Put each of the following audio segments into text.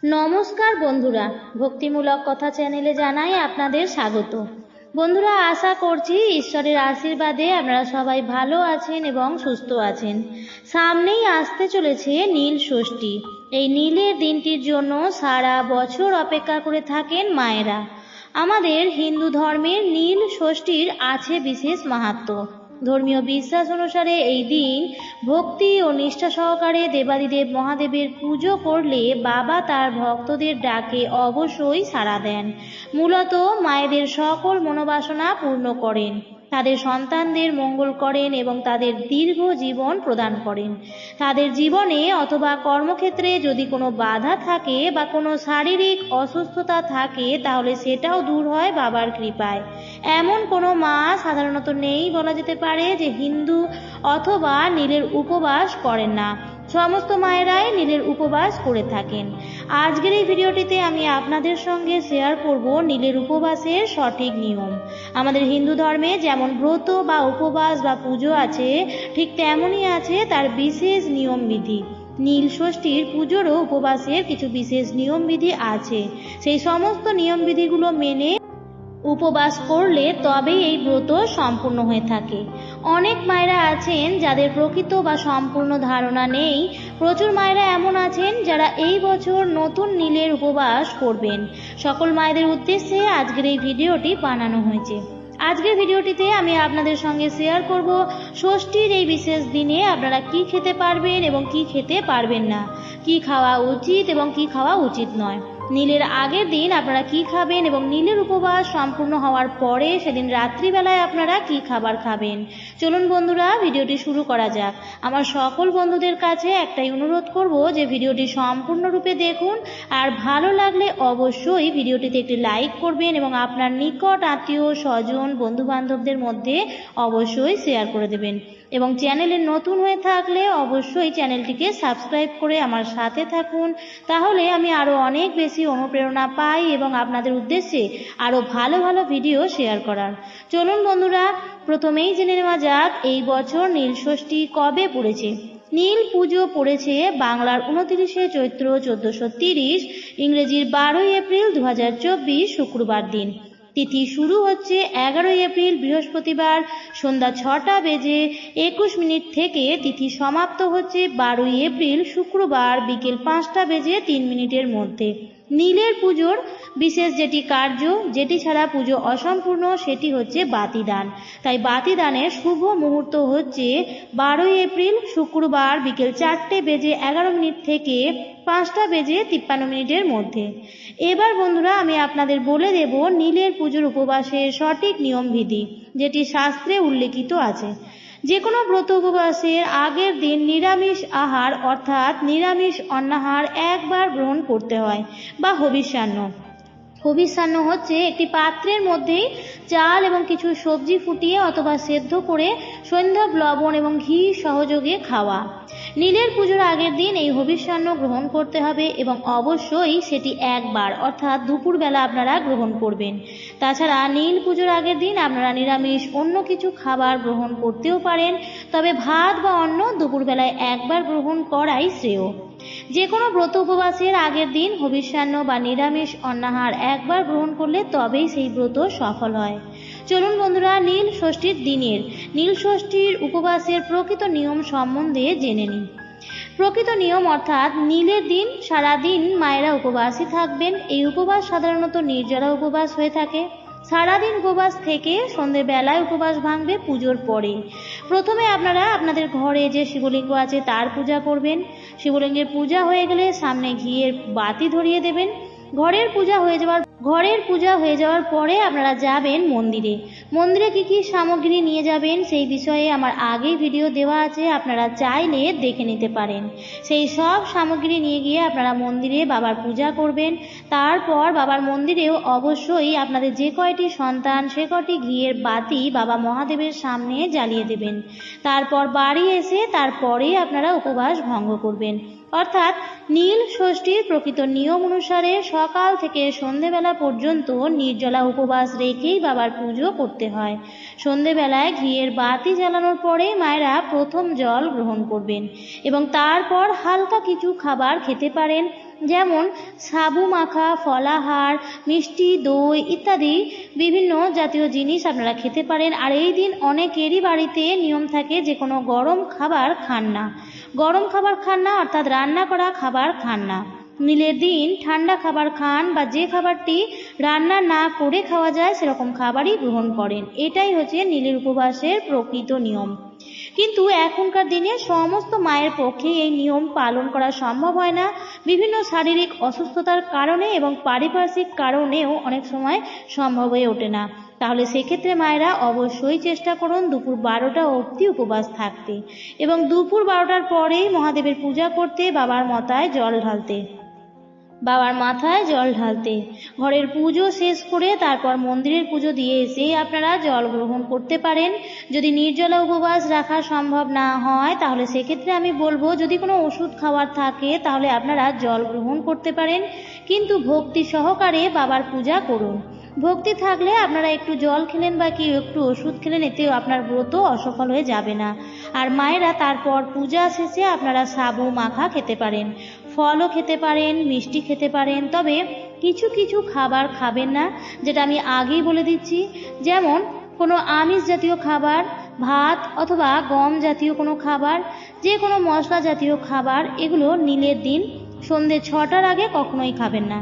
নমস্কার বন্ধুরা, ভক্তিমূলক কথা চ্যানেলে জানাই আপনাদের স্বাগত। বন্ধুরা, আশা করছি ঈশ্বরের আশীর্বাদে আপনারা সবাই ভালো আছেন এবং সুস্থ আছেন। সামনেই আসতে চলেছে নীল ষষ্ঠী। এই নীলের দিনটির জন্য সারা বছর অপেক্ষা করে থাকেন মায়েরা। আমাদের হিন্দু ধর্মের নীল ষষ্ঠীর আছে বিশেষ মাহাত্ম্য। ধর্মীয় বিশ্বাস অনুসারে এই দিন ভক্তি ও নিষ্ঠা সহকারে দেবাদিদেব মহাদেবের পুজো করলে বাবা তার ভক্তদের ডাকে অবশ্যই সাড়া দেন। মূলত মায়েদের সকল মনোবাসনা পূর্ণ করেন, তাদের সন্তানদের মঙ্গল করেন এবং তাদের দীর্ঘ জীবন প্রদান করেন। তাদের জীবনে অথবা কর্মক্ষেত্রে যদি কোনো বাধা থাকে বা কোনো শারীরিক অসুস্থতা থাকে তাহলে সেটাও দূর হয় বাবার কৃপায়। এমন কোনো মা সাধারণত নেই বলা যেতে পারে যে হিন্দু অথবা নীলের উপবাস করেন না। সমস্ত মায়েরাই নীলের উপবাস করে থাকেন। আজকের এই ভিডিওটিতে আমি আপনাদের সঙ্গে শেয়ার করব নীলের উপবাসের সঠিক নিয়ম। আমাদের হিন্দু ধর্মে যেমন ব্রত বা উপবাস বা পুজো আছে, ঠিক তেমনই আছে তার বিশেষ নিয়মবিধি। নীল ষষ্ঠীর পুজোরও উপবাসের কিছু বিশেষ নিয়মবিধি আছে। সেই সমস্ত নিয়মবিধিগুলো মেনে উপবাস করলে তবেই এই ব্রত সম্পূর্ণ হয়ে থাকে। অনেক মায়েরা আছেন যাদের প্রকৃত বা সম্পূর্ণ ধারণা নেই। প্রচুর মায়েরা এমন আছেন যারা এই বছর নতুন নীলের উপবাস করবেন। সকল মায়েদের উদ্দেশ্যে আজকের এই ভিডিওটি বানানো হয়েছে। আজকের ভিডিওটিতে আমি আপনাদের সঙ্গে শেয়ার করব ষষ্ঠীর এই বিশেষ দিনে আপনারা কি খেতে পারবেন এবং কি খেতে পারবেন না, কি খাওয়া উচিত এবং কি খাওয়া উচিত নয়। নীলের আগের দিন আপনারা কি খাবেন এবং নীলের উপবাস সম্পূর্ণ হওয়ার পরে সেদিন রাত্রিবেলায় আপনারা কি খাবার খাবেন। চলুন বন্ধুরা, ভিডিওটি শুরু করা যাক। আমার সকল বন্ধুদের কাছে একটাই অনুরোধ করব যে ভিডিওটি সম্পূর্ণরূপে দেখুন, আর ভালো লাগলে অবশ্যই ভিডিওটিতে একটি লাইক করবেন এবং আপনার নিকট আত্মীয় স্বজন বন্ধু বান্ধবদের মধ্যে অবশ্যই শেয়ার করে দেবেন। এবং চ্যানেলে নতুন হয়ে থাকলে অবশ্যই চ্যানেলটিকে সাবস্ক্রাইব করে আমার সাথে থাকুন, তাহলে আমি আরও অনেক বেশি অনুপ্রেরণা পাই এবং আপনাদের উদ্দেশ্যে আরও ভালো ভালো ভিডিও শেয়ার করার। চলুন বন্ধুরা, প্রথমেই জেনে নেওয়া যাক এই বছর নীল ষষ্ঠী কবে পড়েছে। নীল পুজো পড়েছে বাংলার 29শে চৈত্র 1430, ইংরেজির 12ই এপ্রিল 2024 শুক্রবার দিন। তিথি শুরু হচ্ছে 11ই এপ্রিল বৃহস্পতিবার সন্ধ্যা 6টা বেজে 21 মিনিট থেকে। তিথি সমাপ্ত হচ্ছে 12ই এপ্রিল শুক্রবার বিকেল 5টা বেজে 3 মিনিটের মধ্যে। নীলের পুজোর বিশেষ যেটি কার্য, যেটি ছাড়া পুজো অসম্পূর্ণ, সেটি হচ্ছে বাতিদান। তাই বাতিদানের শুভ মুহূর্ত হচ্ছে 12ই এপ্রিল শুক্রবার বিকেল 4টে বেজে 11 মিনিট থেকে 5টা বেজে 53 মিনিটের মধ্যে। এবার বন্ধুরা আমি আপনাদের বলে দেব নীলের পুজোর উপবাসের সঠিক নিয়মবিধি, যেটি শাস্ত্রে উল্লেখিত আছে। যে কোনো ব্রত উপবাসের আগের দিন নিরামিষ আহার অর্থাৎ নিরামিষ অন্নাহার একবার গ্রহণ করতে হয় বা হবিষ্যান্ন। হবিষ্যান্ন হচ্ছে একটি পাত্রের মধ্যেই চাল এবং কিছু সবজি ফুটিয়ে অথবা সেদ্ধ করে সৈন্ধব লবণ এবং ঘি সহযোগে খাওয়া। নীলের পুজোর আগের দিন এই হবিষ্যান্ন গ্রহণ করতে হবে এবং অবশ্যই সেটি একবার অর্থাৎ দুপুরবেলা আপনারা গ্রহণ করবেন। তাছাড়া নীল পুজোর আগের দিন আপনারা নিরামিষ অন্য কিছু খাবার গ্রহণ করতেও পারেন, তবে ভাত বা অন্ন দুপুরবেলায় একবার গ্রহণ করাই শ্রেয়। যে কোনো ব্রত উপবাসের আগের দিন হবিষ্যান্ন বা নিরামিষ অন্নাহার একবার গ্রহণ করলে তবেই সেই ব্রত সফল হয়। চলুন বন্ধুরা, নীল ষষ্ঠীর দিনের নীল ষষ্ঠীর উপবাসের প্রকৃত নিয়ম সম্বন্ধে জেনে নিই। প্রকৃত নিয়ম অর্থাৎ নীলের দিন সারাদিন মায়েরা উপবাসী থাকবেন। এই উপবাস সাধারণত নির্জলা উপবাস হয়ে থাকে। সারাদিন উপবাস থেকে সন্ধেবেলায় উপবাস ভাঙবে পুজোর পরে। প্রথমে আপনারা আপনাদের ঘরে যে শিবলিঙ্গ আছে তার পূজা করবেন। শিবলিঙ্গের পূজা হয়ে গেলে সামনে ঘিয়ের বাতি ধরিয়ে দেবেন। ঘরের পূজা হয়ে যাওয়ার পরে আপনারা যাবেন মন্দিরে। মন্দিরে কি কি সামগ্রী নিয়ে যাবেন সেই বিষয়ে আমার আগেই ভিডিও দেওয়া আছে, আপনারা চাইলে দেখে নিতে পারেন। সেই সব সামগ্রী নিয়ে গিয়ে আপনারা মন্দিরে বাবার পূজা করবেন। তারপর বাবার মন্দিরেও অবশ্যই আপনাদের যে কয়টি সন্তান সে কয়টি ঘিয়ের বাতি বাবা মহাদেবের সামনে জ্বালিয়ে দেবেন। তারপর বাড়ি এসে তারপরে আপনারা উপবাস ভঙ্গ করবেন। অর্থাৎ নীল ষষ্ঠীর প্রকৃত নিয়ম অনুসারে সকাল থেকে সন্ধেবেলা পর্যন্ত নির্জলা উপবাস রেখেই বাবার পুজো করতে হয়। সন্ধেবেলায় ঘিয়ের বাতি জ্বালানোর পরে মায়েরা প্রথম জল গ্রহণ করবেন এবং তারপর হালকা কিছু খাবার খেতে পারেন। যেমন সাবু মাখা, ফলাহার, মিষ্টি, দই ইত্যাদি বিভিন্ন জাতীয় জিনিস আপনারা খেতে পারেন। আর এই দিন অনেকেরই বাড়িতে নিয়ম থাকে যে কোনো গরম খাবার খান না, অর্থাৎ রান্না করা খাবার খান না। নীলের দিন ঠান্ডা খাবার খান বা যে খাবারটি রান্না না করে খাওয়া যায় সেরকম খাবারই গ্রহণ করেন। এটাই হচ্ছে নীলের উপবাসের প্রকৃত নিয়ম। কিন্তু এখনকার দিনে সমস্ত মায়ের পক্ষে এই নিয়ম পালন করা সম্ভব হয় না, বিভিন্ন শারীরিক অসুস্থতার কারণে এবং পারিপার্শ্বিক কারণেও অনেক সময় সম্ভব হয়ে ওঠে না। তাহলে সেক্ষেত্রে মায়েরা অবশ্যই চেষ্টা করুন দুপুর 12টা অবধি উপবাস থাকতে এবং দুপুর 12টার পরেই মহাদেবের পূজা করতে, বাবার মাথায় জল ঢালতে। ঘরের পুজো শেষ করে তারপর মন্দিরের পুজো দিয়ে এসে আপনারা জল গ্রহণ করতে পারেন। যদি নির্জলা উপবাস রাখা সম্ভব না হয় তাহলে সেক্ষেত্রে আমি বলবো যদি কোনো ওষুধ খাওয়ার থাকে তাহলে আপনারা জল গ্রহণ করতে পারেন, কিন্তু ভক্তি সহকারে বাবার পূজা করুন। ভক্তি থাকলে আপনারা একটু জল খেলেন বা একটু ওষুধ খেলেন, এতেও আপনার ব্রত অসফল হয়ে যাবে না। আর মায়েরা তারপর পূজা শেষে আপনারা সাবু মাখা খেতে পারেন, ফলও খেতে পারেন, মিষ্টি খেতে পারেন, তবে কিছু কিছু খাবার খাবেন না, যেটা আমি আগেই বলে দিচ্ছি। যেমন কোনো আমিষ জাতীয় খাবার, ভাত অথবা গম জাতীয় কোনো খাবার, যে কোনো মশলা জাতীয় খাবার, এগুলো নীলের দিন সন্ধ্যে 6টার আগে কখনোই খাবেন না।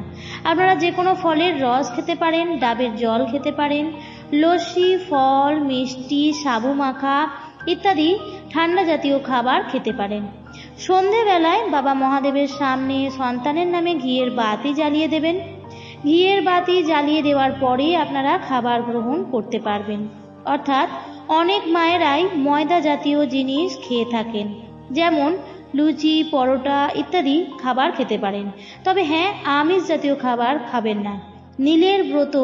আপনারা যে কোনো ফলের রস খেতে পারেন, ডাবের জল খেতে পারেন, লস্যি, ফল, মিষ্টি, সাবু মাখা ইত্যাদি ঠান্ডা জাতীয় খাবার খেতে পারেন। সন্ধেবেলায় বাবা মহাদেবের সামনে সন্তানের নামে ঘিয়ের বাতি জ্বালিয়ে দেবেন। ঘিয়ের বাতি জ্বালিয়ে দেওয়ার পরেই আপনারা খাবার গ্রহণ করতে পারবেন। অর্থাৎ অনেক মায়েরাই ময়দা জাতীয় জিনিস খেয়ে থাকেন, যেমন লুচি, পরোটা ইত্যাদি খাবার খেতে পারেন, তবে হ্যাঁ, আমিষ জাতীয় খাবার খাবেন না। নীলের ব্রত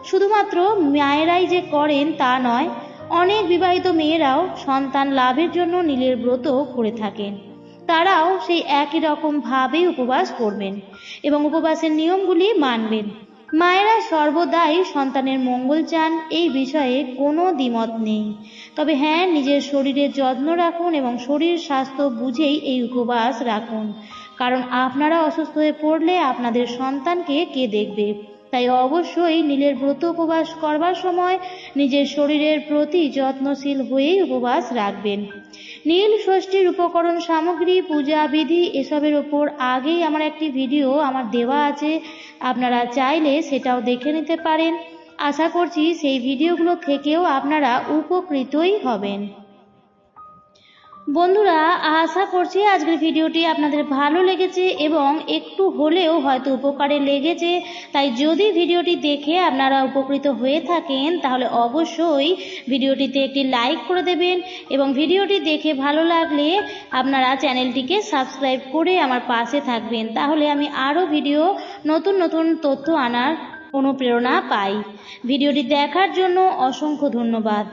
শুধুমাত্র মায়েরাই যে করেন তা নয়, অনেক বিবাহিত মেয়েরাও সন্তান লাভের জন্য নীলের ব্রত করে থাকেন। তারাও সেই একই রকম ভাবেই উপবাস করবেন এবং উপবাসের নিয়মগুলি মানবেন। মায়েরা সর্বদাই সন্তানের মঙ্গল চান, এই বিষয়ে কোনো দ্বিমত নেই। তবে হ্যাঁ, নিজের শরীরের যত্ন রাখুন এবং শরীর স্বাস্থ্য বুঝেই এই উপবাস রাখুন, কারণ আপনারা অসুস্থ হয়ে পড়লে আপনাদের সন্তানকে কে দেখবে। তাই অবশ্যই নীলের ব্রত উপবাস করবার সময় নিজের শরীরের প্রতি যত্নশীল হয়েই উপবাস রাখবেন। নীল ষষ্ঠীর উপকরণ সামগ্রী, পূজা বিধি এসবের ওপর আগেই আমার একটি ভিডিও দেওয়া আছে, আপনারা চাইলে সেটাও দেখে নিতে পারেন। আশা করছি সেই ভিডিওগুলো থেকেও আপনারা উপকৃতই হবেন। বন্ধুরা, আশা করছি আজকের ভিডিওটি আপনাদের ভালো লেগেছে এবং একটু হলেও হয়তো উপকারে লেগেছে। তাই যদি ভিডিওটি দেখে আপনারা উপকৃত হয়ে থাকেন তাহলে অবশ্যই ভিডিওটিতে একটি লাইক করে দেবেন এবং ভিডিওটি দেখে ভালো লাগলে আপনারা চ্যানেলটিকে সাবস্ক্রাইব করে আমার পাশে থাকবেন, তাহলে আমি আরও ভিডিও নতুন নতুন তথ্য আনার অনুপ্রেরণা পাই। ভিডিওটি দেখার জন্য অসংখ্য ধন্যবাদ।